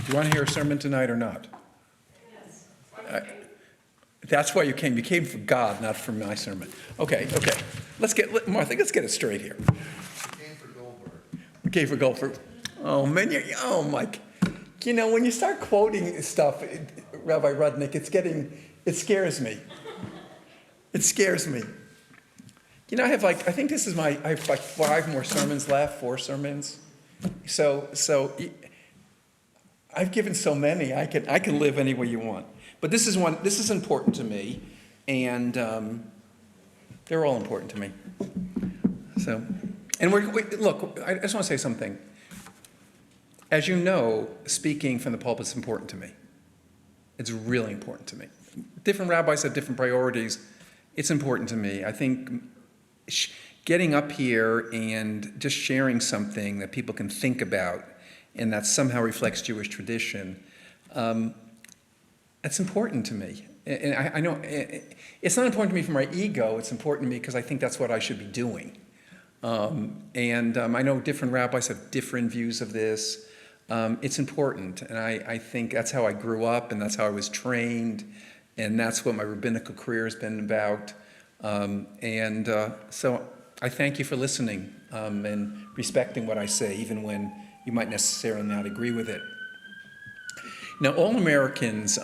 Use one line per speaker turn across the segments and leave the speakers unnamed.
Do you want to hear a sermon tonight or not? Yes. That's why you came. You came for God, not for my sermon. Okay. Martha, let's get it straight here.
We came for Goldberg.
We came for Goldberg. Oh, man, Mike. You know, when you start quoting stuff, Rabbi Rudnick, it scares me. It scares me. You know, I think this is I have like 5 more sermons left, 4 sermons. So I've given so many, I can live any way you want. But this is important to me, and they're all important to me. So, and look, I just want to say something. As you know, speaking from the pulpit is important to me. It's really important to me. Different rabbis have different priorities. It's important to me. I think getting up here and just sharing something that people can think about and that somehow reflects Jewish tradition, that's important to me. And I know it's not important to me for my ego. It's important to me because I think that's what I should be doing. I know different rabbis have different views of this. It's important, and I think that's how I grew up, and that's how I was trained, and that's what my rabbinical career has been about. So I thank you for listening and respecting what I say, even when you might necessarily not agree with it. Now, all Americans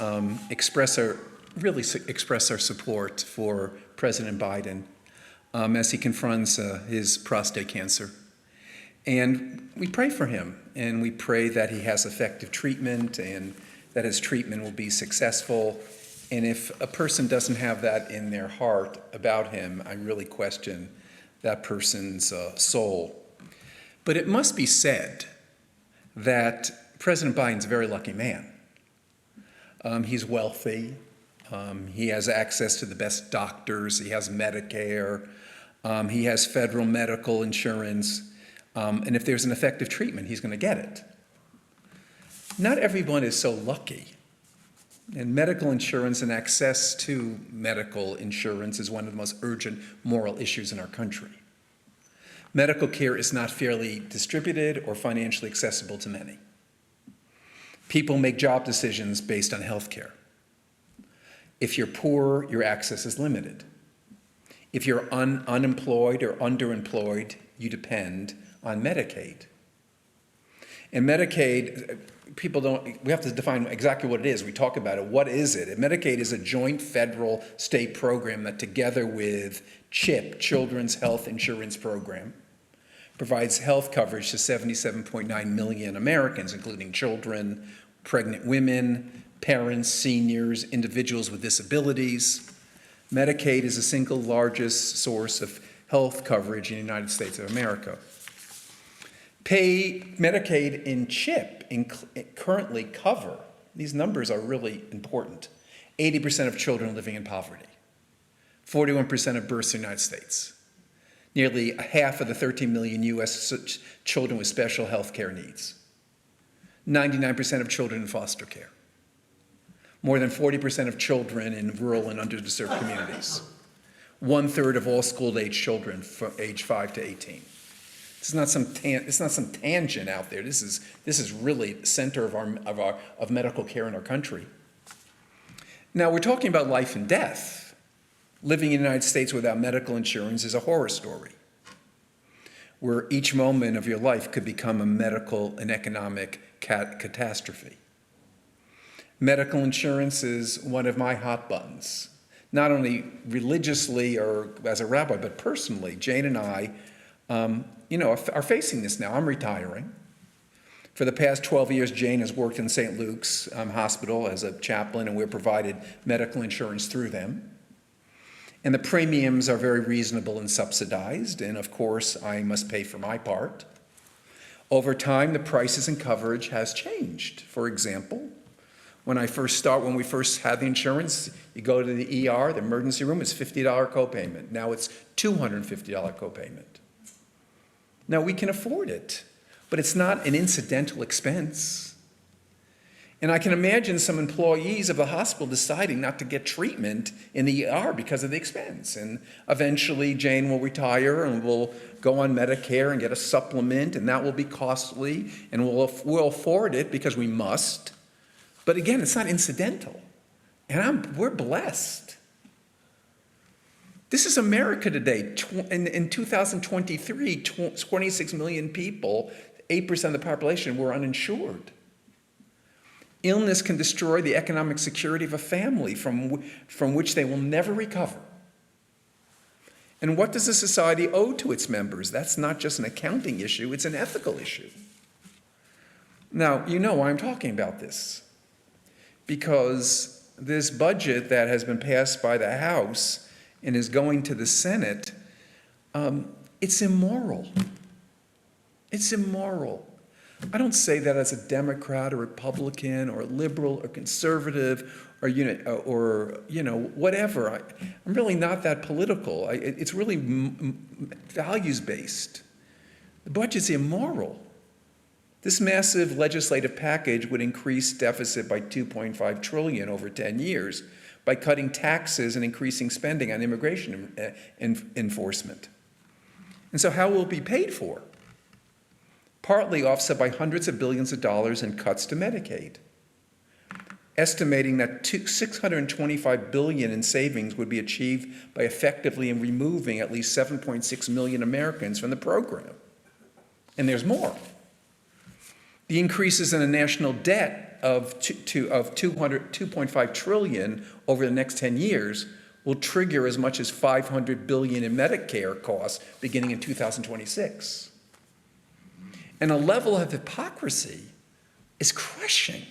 express our support for President Biden as he confronts his prostate cancer. And we pray for him, and we pray that he has effective treatment and that his treatment will be successful. And if a person doesn't have that in their heart about him, I really question that person's soul. But it must be said that President Biden's a very lucky man. He's wealthy. He has access to the best doctors. He has Medicare. He has federal medical insurance. And if there's an effective treatment, he's going to get it. Not everyone is so lucky. And medical insurance and access to medical insurance is one of the most urgent moral issues in our country. Medical care is not fairly distributed or financially accessible to many. People make job decisions based on health care. If you're poor, your access is limited. If you're unemployed or underemployed, you depend on Medicaid. And Medicaid, we have to define exactly what it is. We talk about it. What is it? And Medicaid is a joint federal state program that, together with CHIP, Children's Health Insurance Program, provides health coverage to 77.9 million Americans, including children, pregnant women, parents, seniors, individuals with disabilities. Medicaid is the single largest source of health coverage in the United States of America. Medicaid and CHIP currently cover, these numbers are really important, 80% of children living in poverty, 41% of births in the United States, nearly half of the 13 million U.S. children with special health care needs, 99% of children in foster care, more than 40% of children in rural and underserved communities, 1/3 of all school-age children from age 5 to 18. It's not some tangent out there. This is really the center of medical care in our country. Now, we're talking about life and death. Living in the United States without medical insurance is a horror story, where each moment of your life could become a medical and economic catastrophe. Medical insurance is one of my hot buttons, not only religiously or as a rabbi, but personally. Jane and I are facing this now. I'm retiring. For the past 12 years, Jane has worked in St. Luke's Hospital as a chaplain, and we're provided medical insurance through them. And the premiums are very reasonable and subsidized, and of course, I must pay for my part. Over time, the prices and coverage has changed. For example, when we first had the insurance, you go to the ER, the emergency room, it's $50 copayment. Now it's $250 copayment. Now, we can afford it, but it's not an incidental expense. And I can imagine some employees of the hospital deciding not to get treatment in the ER because of the expense. And eventually Jane will retire and will go on Medicare and get a supplement, and that will be costly, and we'll afford it because we must. But again, it's not incidental. And we're blessed. This is America today. In 2023, 26 million people, 8% of the population, were uninsured. Illness can destroy the economic security of a family from which they will never recover. And what does a society owe to its members? That's not just an accounting issue, it's an ethical issue. Now, you know why I'm talking about this. Because this budget that has been passed by the House and is going to the Senate, it's immoral. It's immoral. I don't say that as a Democrat or Republican or liberal or conservative or whatever. I'm really not that political. It's really values-based. The budget's immoral. This massive legislative package would increase deficit by $2.5 trillion over 10 years by cutting taxes and increasing spending on immigration enforcement. And so how will it be paid for? Partly offset by hundreds of billions of dollars in cuts to Medicaid, estimating that $625 billion in savings would be achieved by effectively removing at least 7.6 million Americans from the program. And there's more. The increases in the national debt of $2.5 trillion over the next 10 years will trigger as much as $500 billion in Medicare costs beginning in 2026. And a level of hypocrisy is crushing.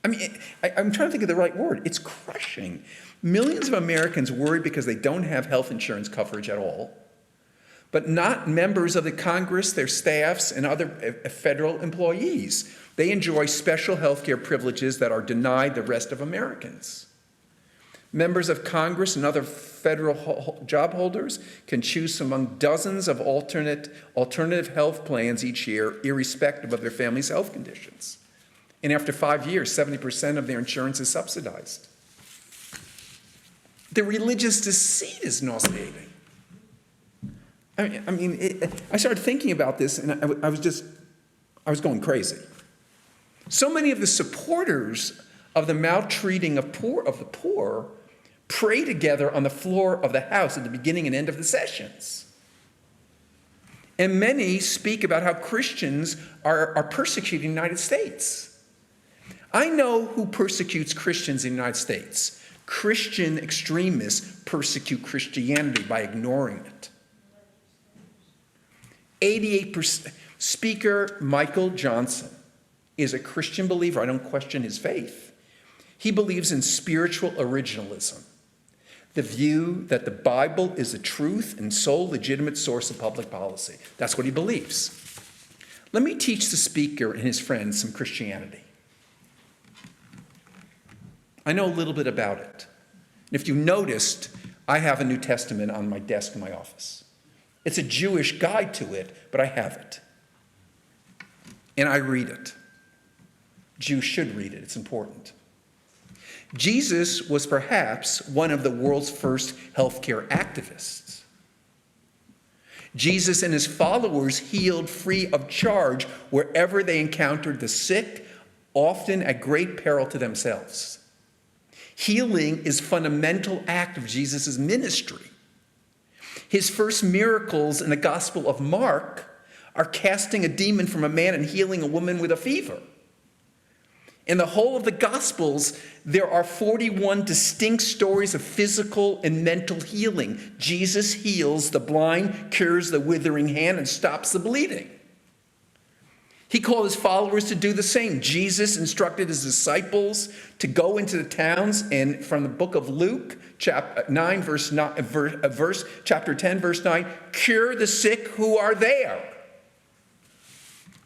I mean, I'm trying to think of the right word. It's crushing. Millions of Americans worry because they don't have health insurance coverage at all, but not members of the Congress, their staffs, and other federal employees. They enjoy special health care privileges that are denied the rest of Americans. Members of Congress and other federal job holders can choose among dozens of alternative health plans each year, irrespective of their family's health conditions. And after 5 years, 70% of their insurance is subsidized. The religious deceit is nauseating. I started thinking about this, and I was going crazy. So many of the supporters of the maltreating of the poor pray together on the floor of the House at the beginning and end of the sessions. And many speak about how Christians are persecuting the United States. I know who persecutes Christians in the United States. Christian extremists persecute Christianity by ignoring it. 88%. Speaker Michael Johnson is a Christian believer. I don't question his faith. He believes in spiritual originalism, the view that the Bible is the truth and sole legitimate source of public policy. That's what he believes. Let me teach the speaker and his friends some Christianity. I know a little bit about it. If you noticed, I have a New Testament on my desk in my office. It's a Jewish guide to it, but I have it. And I read it. Jews should read it. It's important. Jesus was perhaps one of the world's first healthcare activists. Jesus and his followers healed free of charge wherever they encountered the sick, often at great peril to themselves. Healing is a fundamental act of Jesus' ministry. His first miracles in the Gospel of Mark are casting a demon from a man and healing a woman with a fever. In the whole of the Gospels, there are 41 distinct stories of physical and mental healing. Jesus heals the blind, cures the withering hand, and stops the bleeding. He called his followers to do the same. Jesus instructed his disciples to go into the towns, and from the book of Luke, chapter 10, verse 9, cure the sick who are there.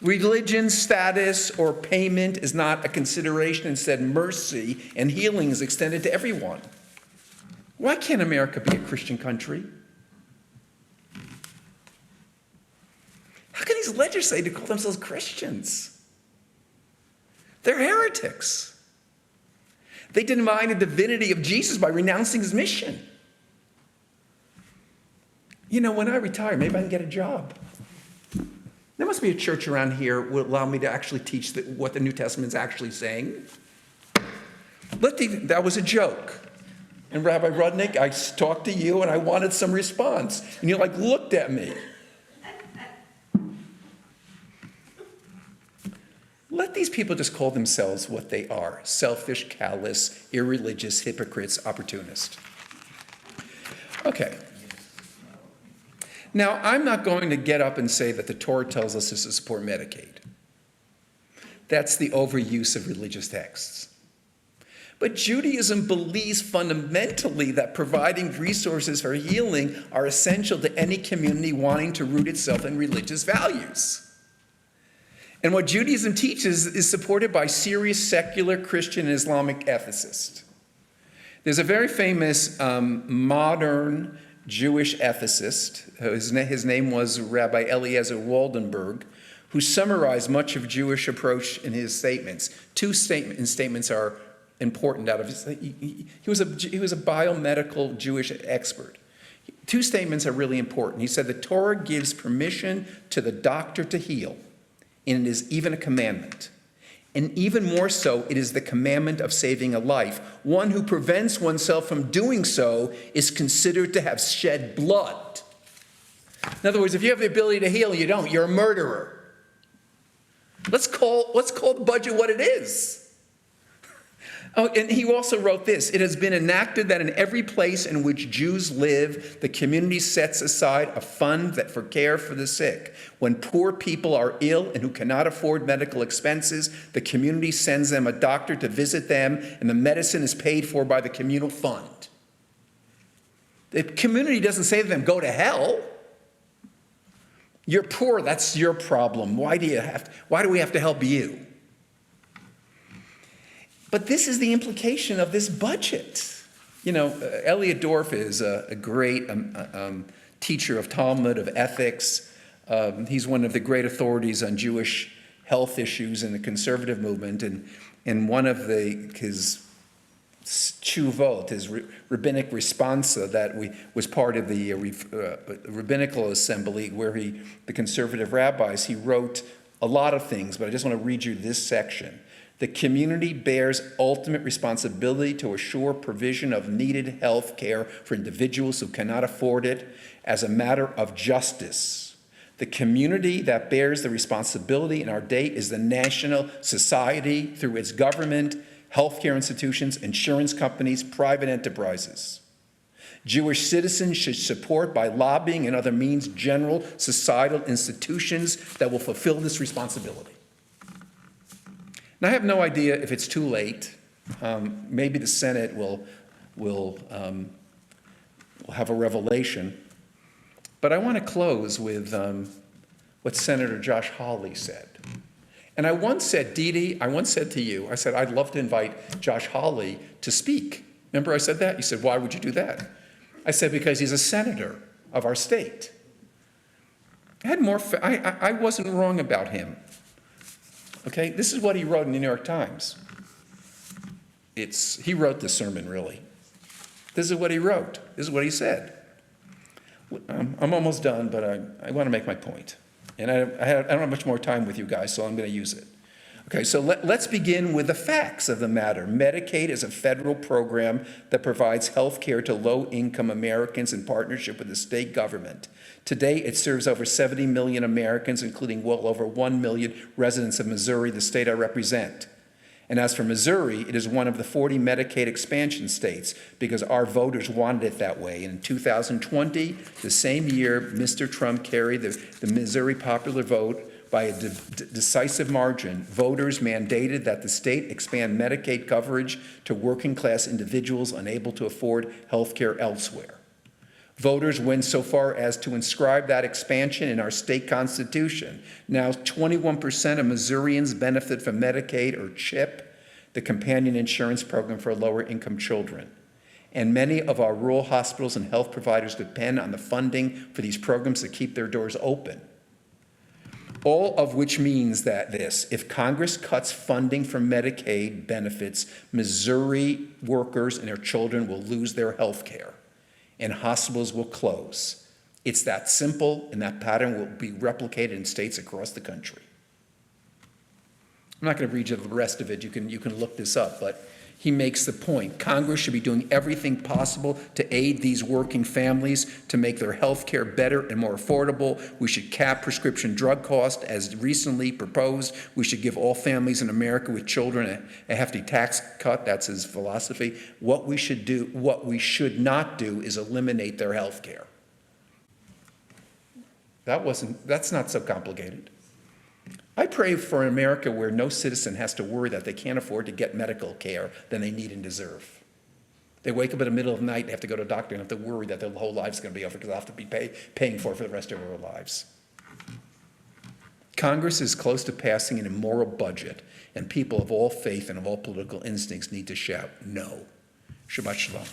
Religion, status, or payment is not a consideration. Instead, mercy and healing is extended to everyone. Why can't America be a Christian country? How can these legislators call themselves Christians? They're heretics. They deny the divinity of Jesus by renouncing his mission. You know, when I retire, maybe I can get a job. There must be a church around here that will allow me to actually teach what the New Testament is actually saying. That was a joke. And Rabbi Rudnick, I talked to you and I wanted some response. And you looked at me. Let these people just call themselves what they are: selfish, callous, irreligious, hypocrites, opportunists. Okay. Now, I'm not going to get up and say that the Torah tells us to support Medicaid. That's the overuse of religious texts. But Judaism believes fundamentally that providing resources for healing are essential to any community wanting to root itself in religious values. And what Judaism teaches is supported by serious secular Christian and Islamic ethicists. There's a very famous modern Jewish ethicist, his name was Rabbi Eliezer Waldenberg, who summarized much of Jewish approach in his statements. Two statements are important out of his. He was a biomedical Jewish expert. Two statements are really important. He said the Torah gives permission to the doctor to heal, and it is even a commandment. And even more so, it is the commandment of saving a life. One who prevents oneself from doing so is considered to have shed blood. In other words, if you have the ability to heal and you don't, you're a murderer. Let's call the budget what it is. Oh, and he also wrote this: it has been enacted that in every place in which Jews live, the community sets aside a fund for care for the sick. When poor people are ill and who cannot afford medical expenses, the community sends them a doctor to visit them, and the medicine is paid for by the communal fund. The community doesn't say to them, go to hell. You're poor, that's your problem. Why do we have to help you? But this is the implication of this budget. You know, Elliot Dorff is a great teacher of Talmud, of ethics. He's one of the great authorities on Jewish health issues in the conservative movement. And one of his tshuvot, his rabbinic responsa that was part of the rabbinical assembly where the conservative rabbis, he wrote a lot of things, but I just want to read you this section. The community bears ultimate responsibility to assure provision of needed health care for individuals who cannot afford it as a matter of justice. The community that bears the responsibility in our day is the national society through its government, healthcare institutions, insurance companies, private enterprises. Jewish citizens should support by lobbying and other means general societal institutions that will fulfill this responsibility. Now, I have no idea if it's too late. Maybe the Senate will have a revelation. But I want to close with what Senator Josh Hawley said. And I once said, Dee, I once said to you, I said, I'd love to invite Josh Hawley to speak. Remember I said that? You said, why would you do that? I said, because he's a senator of our state. I wasn't wrong about him. Okay, this is what he wrote in the New York Times. He wrote this sermon, really. This is what he wrote. This is what he said. I'm almost done, but I want to make my point. And I don't have much more time with you guys, so I'm going to use it. Okay, so let's begin with the facts of the matter. Medicaid is a federal program that provides health care to low-income Americans in partnership with the state government. Today, it serves over 70 million Americans, including well over 1 million residents of Missouri, the state I represent. And as for Missouri, it is one of the 40 Medicaid expansion states because our voters wanted it that way. And in 2020, the same year Mr. Trump carried the Missouri popular vote by a decisive margin, voters mandated that the state expand Medicaid coverage to working-class individuals unable to afford health care elsewhere. Voters went so far as to inscribe that expansion in our state constitution. Now, 21% of Missourians benefit from Medicaid or CHIP, the companion insurance program for lower-income children. And many of our rural hospitals and health providers depend on the funding for these programs to keep their doors open. All of which means that this, if Congress cuts funding for Medicaid benefits, Missouri workers and their children will lose their health care and hospitals will close. It's that simple, and that pattern will be replicated in states across the country. I'm not going to read you the rest of it. You can look this up, but he makes the point. Congress should be doing everything possible to aid these working families to make their health care better and more affordable. We should cap prescription drug costs as recently proposed. We should give all families in America with children a hefty tax cut. That's his philosophy. What we should not do is eliminate their health care. That's not so complicated. I pray for an America where no citizen has to worry that they can't afford to get medical care than they need and deserve. They wake up in the middle of the night and have to go to a doctor and have to worry that their whole life's going to be over because they'll have to be paying for it for the rest of their lives. Congress is close to passing an immoral budget, and people of all faith and of all political instincts need to shout no. Shabbat shalom.